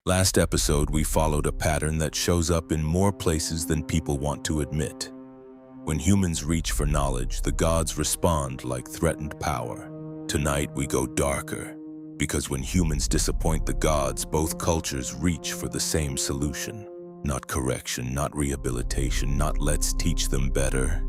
Last episode, we followed a pattern that shows up in more places than people want to admit. When humans reach for knowledge, the gods respond like threatened power. Tonight, we go darker, because when humans disappoint the gods, both cultures reach for the same solution. Not correction, not rehabilitation, not let's teach them better.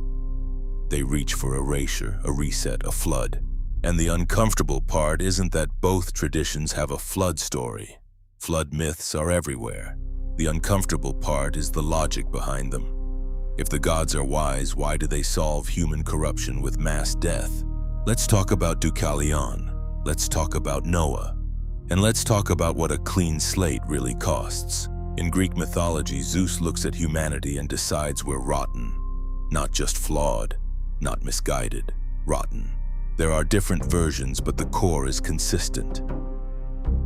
They reach for erasure, a reset, a flood. And the uncomfortable part isn't that both traditions have a flood story. Flood myths are everywhere. The uncomfortable part is the logic behind them. If the gods are wise, why do they solve human corruption with mass death? Let's talk about Deucalion. Let's talk about Noah. And let's talk about what a clean slate really costs. In Greek mythology, Zeus looks at humanity and decides we're rotten. Not just flawed, not misguided, rotten. There are different versions, but the core is consistent.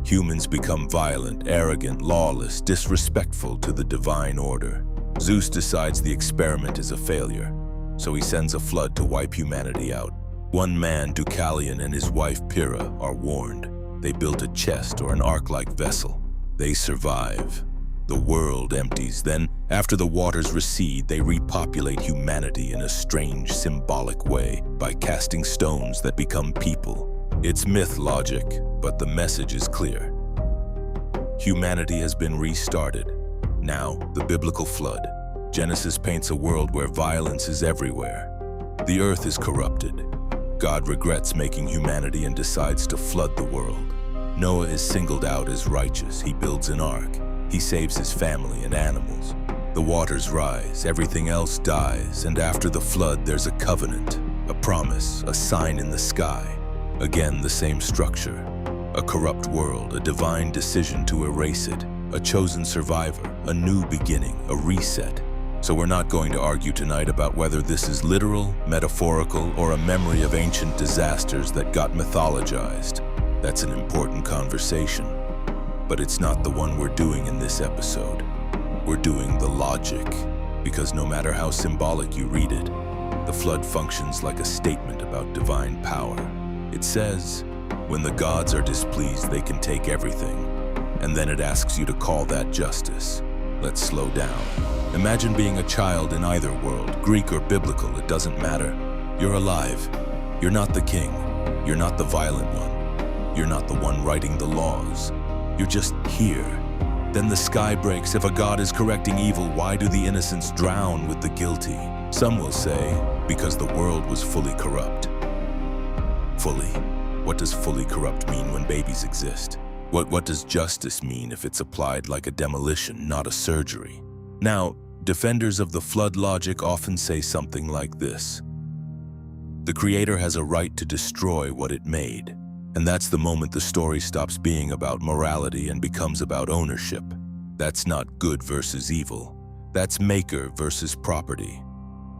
Humans become violent, arrogant, lawless, disrespectful to the divine order. Zeus decides the experiment is a failure, so he sends a flood to wipe humanity out. One man, Deucalion, and his wife Pyrrha are warned. They built a chest or an ark-like vessel. They survive. The world empties. Then, after the waters recede, they repopulate humanity in a strange, symbolic way by casting stones that become people. It's myth logic, but the message is clear. Humanity has been restarted. Now, the biblical flood. Genesis paints a world where violence is everywhere. The earth is corrupted. God regrets making humanity and decides to flood the world. Noah is singled out as righteous. He builds an ark. He saves his family and animals. The waters rise, everything else dies, and after the flood there's a covenant, a promise, a sign in the sky. Again, the same structure. A corrupt world, a divine decision to erase it, a chosen survivor, a new beginning, a reset. So we're not going to argue tonight about whether this is literal, metaphorical, or a memory of ancient disasters that got mythologized. That's an important conversation. But it's not the one we're doing in this episode. We're doing the logic, because no matter how symbolic you read it, the flood functions like a statement about divine power. It says, when the gods are displeased, they can take everything, and then it asks you to call that justice. Let's slow down. Imagine being a child in either world, Greek or biblical, it doesn't matter. You're alive. You're not the king. You're not the violent one. You're not the one writing the laws. You're just here. Then the sky breaks. If a god is correcting evil, why do the innocents drown with the guilty? Some will say, because the world was fully corrupt. Fully. What does fully corrupt mean when babies exist? What does justice mean if it's applied like a demolition, not a surgery? Now, defenders of the flood logic often say something like this. The Creator has a right to destroy what it made. And that's the moment the story stops being about morality and becomes about ownership. That's not good versus evil. That's maker versus property.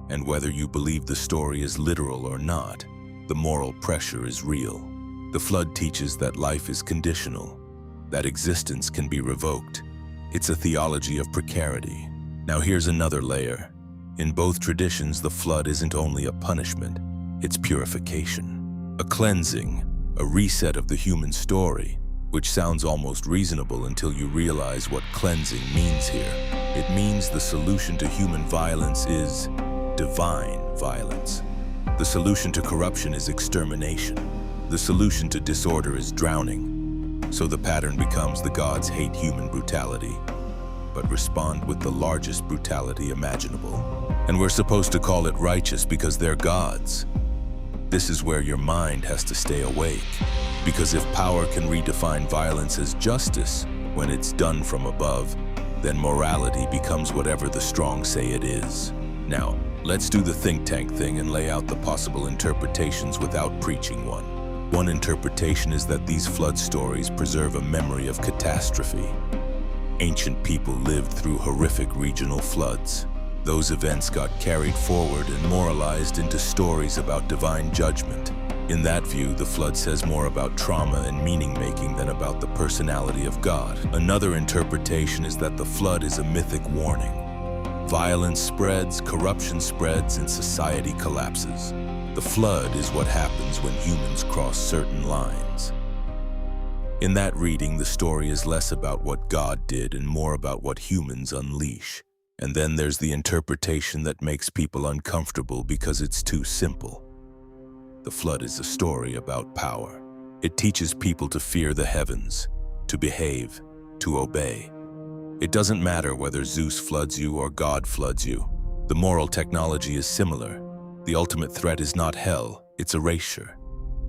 And whether you believe the story is literal or not, the moral pressure is real. The flood teaches that life is conditional, that existence can be revoked. It's a theology of precarity. Now here's another layer. In both traditions, the flood isn't only a punishment, it's purification, a cleansing, a reset of the human story, which sounds almost reasonable until you realize what cleansing means here. It means the solution to human violence is divine violence. The solution to corruption is extermination. The solution to disorder is drowning. So the pattern becomes the gods hate human brutality, but respond with the largest brutality imaginable. And we're supposed to call it righteous because they're gods. This is where your mind has to stay awake, because if power can redefine violence as justice when it's done from above, then morality becomes whatever the strong say it is. Now, let's do the think tank thing and lay out the possible interpretations without preaching one. One interpretation is that these flood stories preserve a memory of catastrophe. Ancient people lived through horrific regional floods. Those events got carried forward and moralized into stories about divine judgment. In that view, the flood says more about trauma and meaning-making than about the personality of God. Another interpretation is that the flood is a mythic warning. Violence spreads, corruption spreads, and society collapses. The flood is what happens when humans cross certain lines. In that reading, the story is less about what God did and more about what humans unleash. And then there's the interpretation that makes people uncomfortable because it's too simple. The flood is a story about power. It teaches people to fear the heavens, to behave, to obey. It doesn't matter whether Zeus floods you or God floods you. The moral technology is similar. The ultimate threat is not hell, it's erasure.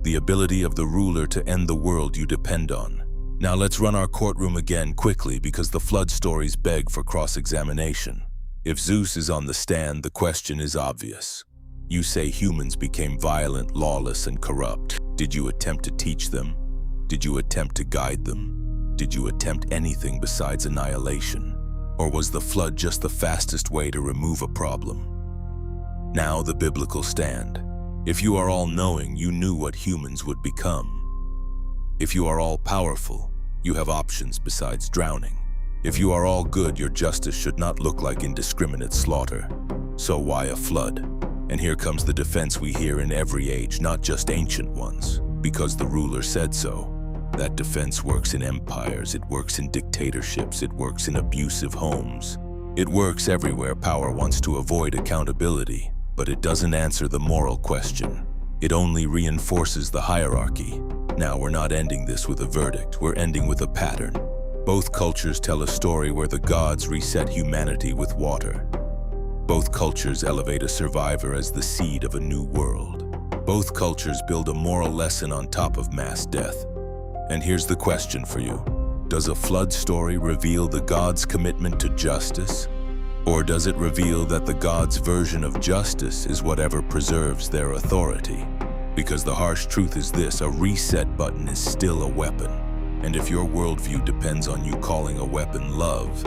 The ability of the ruler to end the world you depend on. Now let's run our courtroom again quickly because the flood stories beg for cross-examination. If Zeus is on the stand, the question is obvious. You say humans became violent, lawless, and corrupt. Did you attempt to teach them? Did you attempt to guide them? Did you attempt anything besides annihilation? Or was the flood just the fastest way to remove a problem? Now the biblical stand. If you are all-knowing, you knew what humans would become. If you are all-powerful, you have options besides drowning. If you are all good, your justice should not look like indiscriminate slaughter. So why a flood? And here comes the defense we hear in every age, not just ancient ones. Because the ruler said so. That defense works in empires, it works in dictatorships, it works in abusive homes. It works everywhere power wants to avoid accountability. But it doesn't answer the moral question. It only reinforces the hierarchy. Now we're not ending this with a verdict, we're ending with a pattern. Both cultures tell a story where the gods reset humanity with water. Both cultures elevate a survivor as the seed of a new world. Both cultures build a moral lesson on top of mass death. And here's the question for you. Does a flood story reveal the gods' commitment to justice? Or does it reveal that the gods' version of justice is whatever preserves their authority? Because the harsh truth is this, a reset button is still a weapon. And if your worldview depends on you calling a weapon love,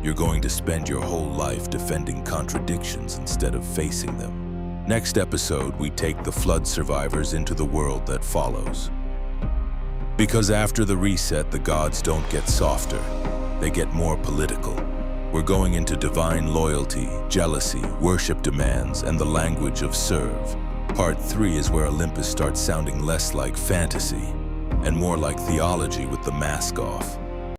you're going to spend your whole life defending contradictions instead of facing them. Next episode, we take the flood survivors into the world that follows. Because after the reset, the gods don't get softer, they get more political. We're going into divine loyalty, jealousy, worship demands, and the language of serve. Part 3 is where Olympus starts sounding less like fantasy and more like theology with the mask off.